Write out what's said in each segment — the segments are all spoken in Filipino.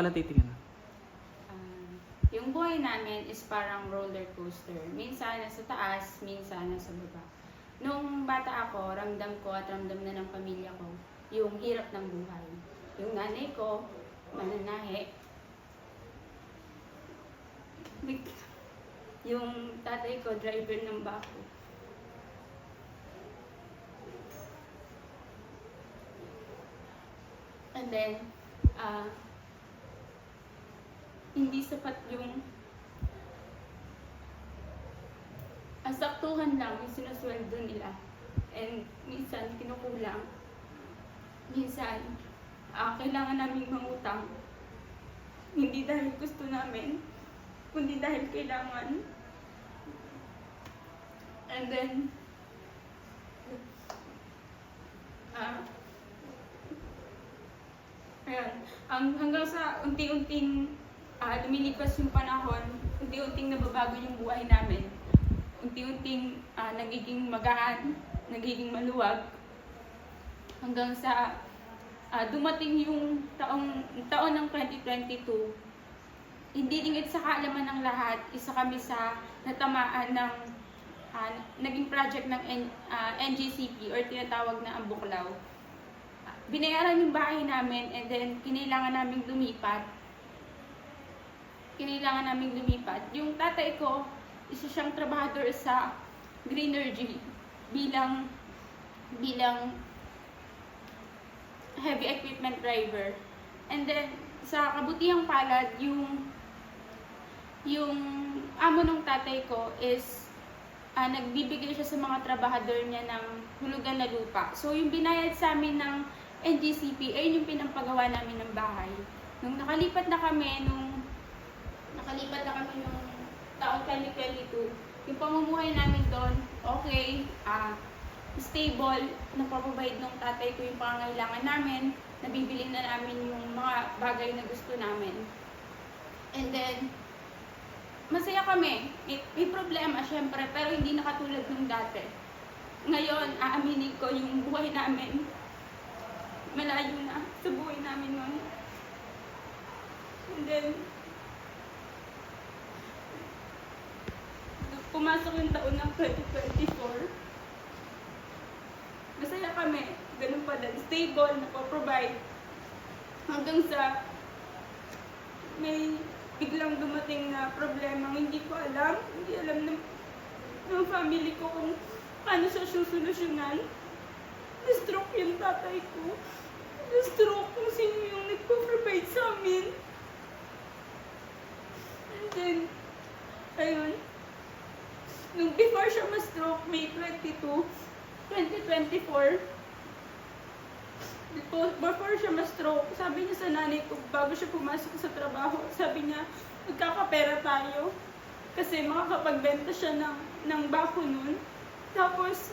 Pala titingin. Ah, yung buhay namin is parang roller coaster. Minsan nasa taas, minsan nasa baba. Nung bata ako, ramdam ko at ramdam na ng pamilya ko yung hirap ng buhay. Yung nanay ko, mananahe. Yung tatay ko, driver ng bako. And then, hindi sapat yung saktuhan lang yung sinusweldo nila. And minsan, kinukulang. Minsan, kailangan namin mangutang. Hindi dahil gusto namin, kundi dahil kailangan. And then, ayan, hanggang sa unti-unting lumilipas yung panahon, unti-unting nababago yung buhay namin. Unti-unting nagiging magaan, nagiging maluwag, hanggang sa dumating yung taon ng 2022. Hindi lingid sa kaalaman ng lahat, isa kami sa natamaan ng naging project ng NGCP or tinatawag na ang Buklaw. Binayaran yung bahay namin and then kinailangan naming lumipat. Yung tatay ko, isa siyang trabahador sa Greenergy bilang heavy equipment driver. And then sa kabutihang palad, yung amo ng tatay ko is nagbibigay siya sa mga trabahador niya ng hulugan na lupa. So yung binayad sa amin ng NGCP ay yung pinampagawa namin ng bahay. Nung nakalipat na kami nung taong 2022, yung pamumuhay namin doon, okay, stable, napaprovide ng tatay ko yung pangangailangan namin, nabibili na namin yung mga bagay na gusto namin. And then, masaya kami. May problema, syempre, pero hindi na katulad nung dati. Ngayon, aaminin ko yung buhay namin, malayo na sa buhay namin noon. And then, pumasok yung taon ng 2024. Masaya kami, ganun pa din, stable, napaprovide. Hanggang sa may biglang dumating na problema, hindi alam ng family ko kung paano siya susolusyonan. Na-stroke yung tatay ko. Na-stroke kung sino yung nagpo-provide sa amin. And then, ayun. Nung before siya ma-stroke, May 22, 2024, before siya ma-stroke, sabi niya sa nanay ko, bago siya pumasok sa trabaho, sabi niya, magkakapera tayo. Kasi makakapagbenta siya ng bako nun. Tapos,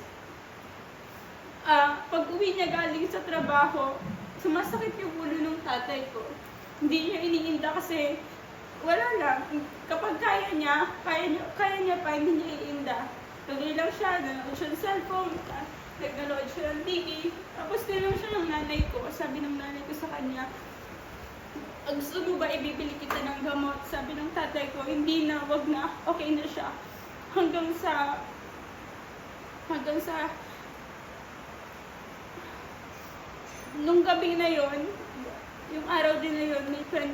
pag uwi niya galing sa trabaho, sumasakit yung ulo ng tatay ko. Hindi niya iniinda kasi wala lang. Kapag kaya niya pa, hindi niya iinda. Tuloy lang siya, nanood siya ng cellphone, nag-nanood siya ng TV. Tapos tinanong siya ng nanay ko. Sabi ng nanay ko sa kanya, gusto mo ba ibibili kita ng gamot? Sabi ng tatay ko, hindi na, wag na, okay na siya. Hanggang sa nung gabi na yon, yung araw din na yon, May 22,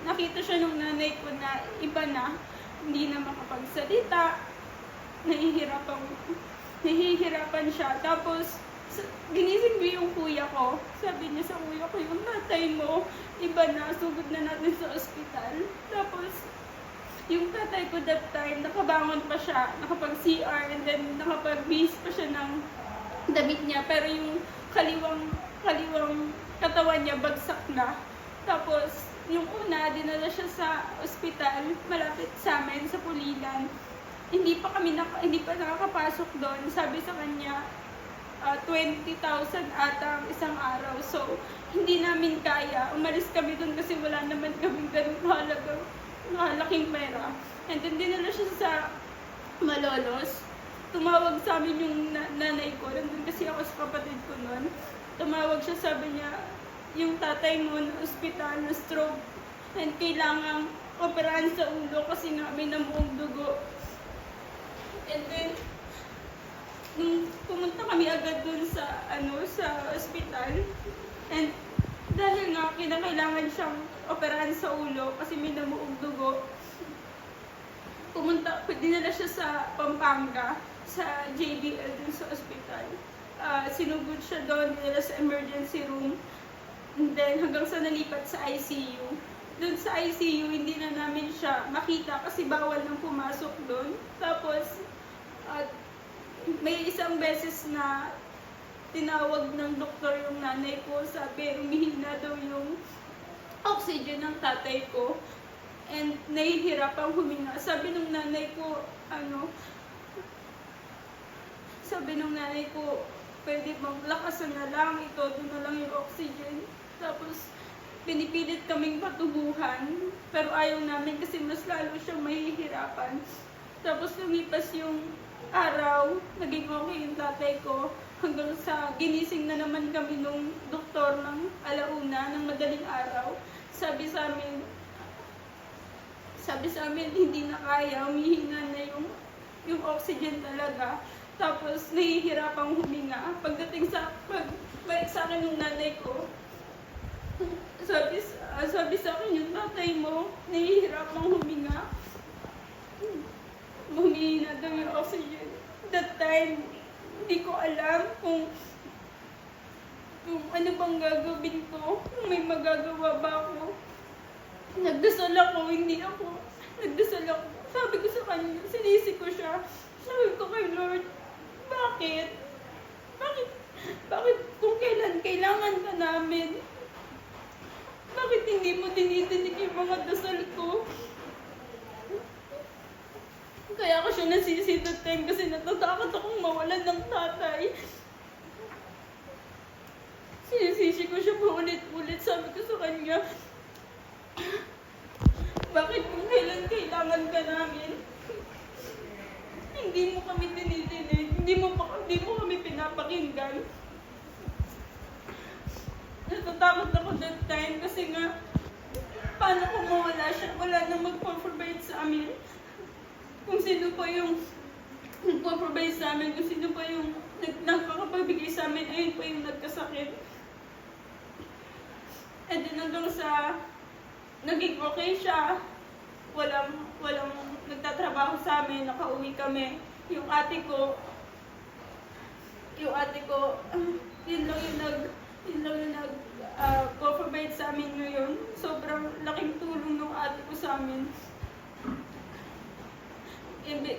nakita siya nung nanay ko na iba na, hindi na makapagsalita, nahihirapan siya. Tapos, ginising ko yung kuya ko. Sabi niya sa kuya ko, yung tatay mo, iba na, sugod na natin sa ospital. Tapos, yung tatay ko that time, nakabangon pa siya, nakapag-CR, and then nakapag-bihis pa siya ng damit niya. Pero yung kaliwang katawan niya, bagsak na. Tapos, yung una, dinala siya sa ospital, malapit sa amin, sa Pulilan. Hindi pa nakakapasok doon. Sabi sa kanya, 20,000 ata ang isang araw. So, hindi namin kaya. Umalis kami doon kasi wala naman kaming ganun mahalaking pera. And then, dinala siya sa Malolos. Tumawag sa amin yung nanay ko. Nandun kasi ako sa kapatid ko noon. Tumawag siya, sabi niya, yung tatay mo na ospital na stroke and kailangang operahan sa ulo kasi nga may namuong dugo. And then, nung pumunta kami agad dun sa ospital, and dahil nga kinakailangan siyang operahan sa ulo kasi may namuong dugo, dinala siya sa Pampanga, sa JBL dun sa ospital. Sinugod siya doon, dinala sa emergency room, and then hanggang sa nalipat sa ICU. Doon sa ICU, hindi na namin siya makita kasi bawal nang pumasok doon. Tapos, may isang beses na tinawag ng doktor yung nanay ko, sabi humihina daw yung oxygen ng tatay ko and nahihirapang huminga. Sabi nung nanay ko, pwede maglakasan na lang, ito na lang yung oxygen. Tapos, pinipilit kaming patubuhan, pero ayaw namin kasi mas lalo siyang mahihirapan. Tapos, lumipas yung araw, naging okay yung tatay ko, hanggang sa ginising na naman kami nung doktor ng alauna, ng madaling araw. Sabi sa amin, hindi na kaya, humihina na yung oxygen talaga. Tapos, nahihirapang huminga. Pagbalik sa akin ng nanay ko, sabi sa akin yung tatay mo, nahihirapang huminga. Humihina daw yung oxygen. That time, hindi ko alam kung ano bang gagawin ko, kung may magagawa ba ako. Nagdasal ako, hindi ako. Nagdasal ako. Sabi ko sa kanya, sinisi ko siya. Sabi ko kay Lord, bakit? Bakit kung kailan kailangan ka namin? Bakit hindi mo dinidinig yung mga dasal ko? Kaya ako siya nasisi that time kasi natatakot akong mawalan ng tatay. Sinisisi ko siya paulit-ulit. Sabi ko sa kanya, bakit kung kailan kailangan ka namin? Hindi mo kami dinidinig. Hindi mo kami pinapakinggan. Natatakot ako that time kasi nga, paano kung mawala siya? Wala nang magpo-provide sa amin. Kung sino pa yung nagpo-provide sa amin, kung sino pa yung nagkakapagbigay sa amin, ayun pa yung nagkasakit. And then hanggang sa naging okay siya, walang nagtatrabaho sa amin, nakauwi kami. Yung ate ko, yun lang yung nag-provide sa amin ngayon. Sobrang laking tulong ng ate ko sa amin.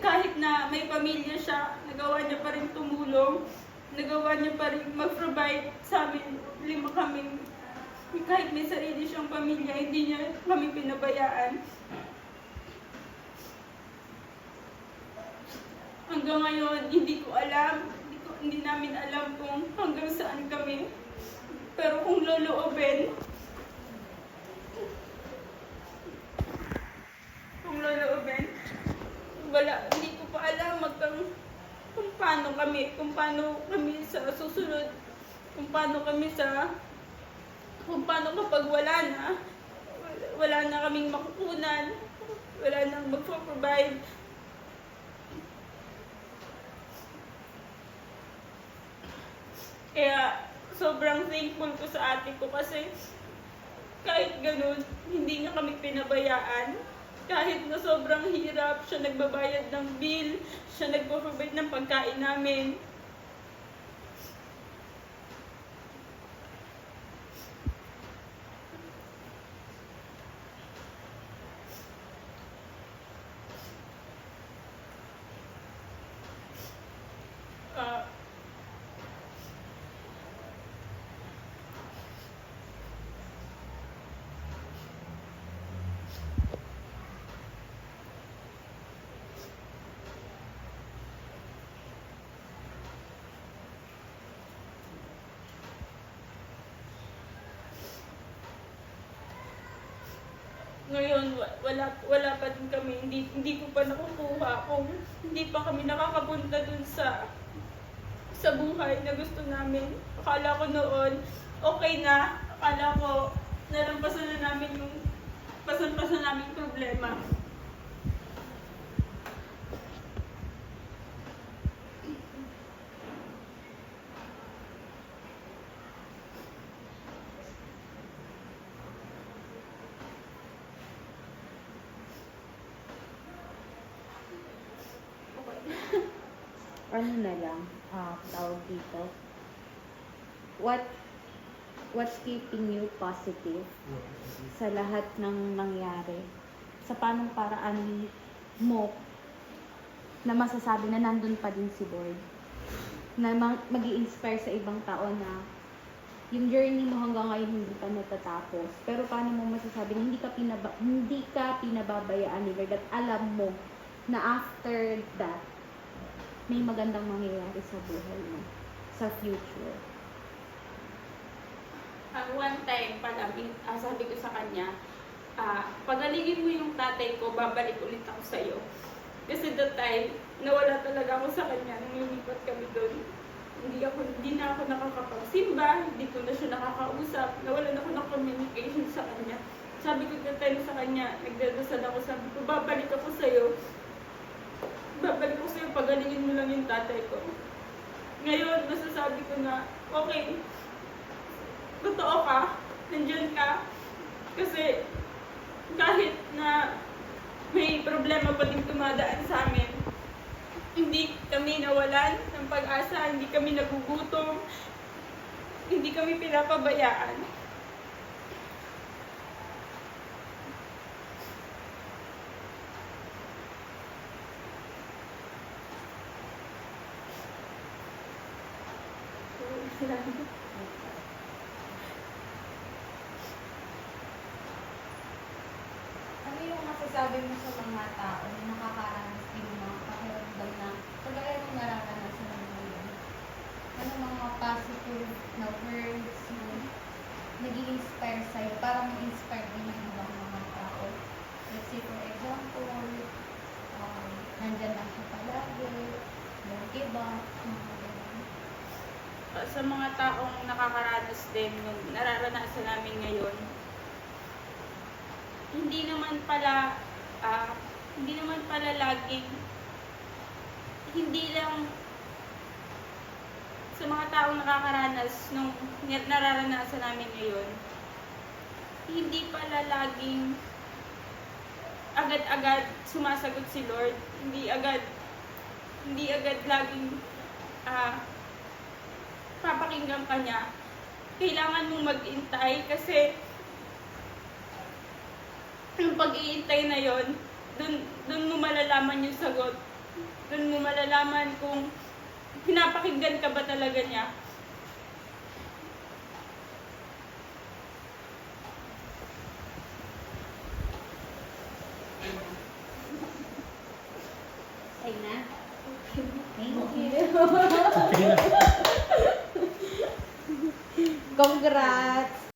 Kahit na may pamilya siya, nagawa niya pa rin tumulong, nagawa niya pa rin mag-provide sa amin, 5 kami. Kahit may sarili siyang pamilya, hindi niya kami pinabayaan. Hanggang ngayon, hindi namin alam kung hanggang saan kami. Pero kung loloobin, hindi ko pa alam kung paano kami sa susunod, kung paano kapag wala na kaming makukunan, wala nang magpo-provide. Kaya sobrang thankful ko sa ate ko kasi kahit ganun, hindi niya kami pinabayaan. Kahit na sobrang hirap, siya nagbabayad ng bill, siya nagpo-provide ng pagkain namin. Ngayon, wala pa din kami, hindi ko pa nakukuha kung hindi pa kami nakakapunta dun sa buhay na gusto namin. Akala ko noon, okay na, Akala ko, nalampasan na namin yung pasan-pasan namin problema. Ano na lang, tawag dito, what's keeping you positive sa lahat ng nangyari? Sa panong paraan mo na masasabi na nandun pa din si Lord? Na mag-i-inspire sa ibang tao na yung journey mo hanggang ngayon hindi pa natatapos. Pero paano mo masasabi na hindi ka pinababayaan ni Lord at alam mo na after that, may magandang mangyayari sa buhay mo, sa future. One time pala, sabi ko sa kanya, pagalingin mo yung tatay ko, babalik ulit ako sa'yo. Kasi that time, nawala talaga ako sa kanya nung lumipat kami doon. Hindi na ako nakakapagsimba, hindi ko na siya nakakausap, nawalan ako ng communication sa kanya. Sabi ko that time sa kanya, nagdadasal ako, sabi ko, babalik ako sa'yo. Babalik ko sa'yo, pagalingin mo lang yung tatay ko. Ngayon, masasabi ko na, okay, totoo ka, nandiyan ka. Kasi kahit na may problema pa din tumadaan sa amin, hindi kami nawalan ng pag-asa, hindi kami nagugutom, hindi kami pinapabayaan. Ano yung masasabi mo sa mga tao na nakakaranas din ng mga pakiramdam na kagaya ng nararanasan mo ngayon? Ano mga positive na words na nag-i-inspire sa'yo para ma-inspire din ng ibang mga tao? Let's say for example, nandyan lang siya palagi, don't give up, mga ganun. Sa mga taong nakakaranas din yung nararanasan namin ngayon, hindi naman pala laging, hindi lang sa mga taong nakakaranas nung nararanasan namin ngayon, hindi pala laging agad-agad sumasagot si Lord, hindi agad laging papakinggan ka niya. Kailangan mong mag-intay kasi yung pag-iintay na yon, dun mo malalaman yung sagot. Dun mo malalaman kung pinapakinggan ka ba talaga niya. Ay na? Thank you. Congrats!